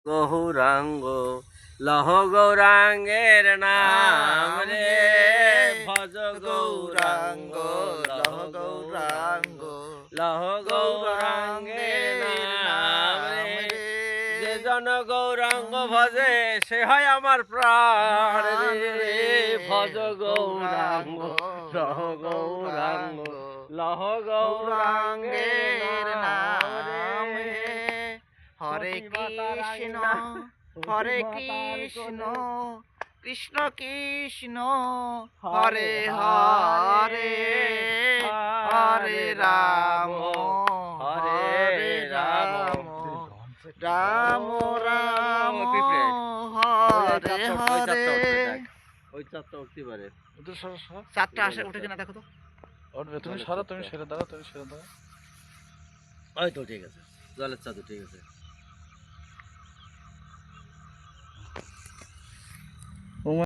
গৌরাঙ্গ লহ গৌরাঙ্গের নাম রে ভজ গৌরাঙ্গ লহ গৌরাঙ্গ লহ গৌরাঙ্গের নাম রে যে জন গৌরাঙ্গ ভজে সে হয় আমার প্রাণ রে ভজ গৌরাঙ্গ লহ গৌরাঙ্গ লহ গৌরাঙ্গের নাম রে হরে কৃষ্ণ হরে কৃষ্ণ কৃষ্ণ কৃষ্ণ হরে হরে হরে রাম হরে রাম রাম রাম হরে হরে ওই চারটা উঠতে পারে চারটা আসে উঠে কিনা দেখো তো তুমি সরো, তুমি সেরে দাও, তুমি সেরে দাও। ওই তো ঠিক আছে, জলের চাদর ঠিক আছে।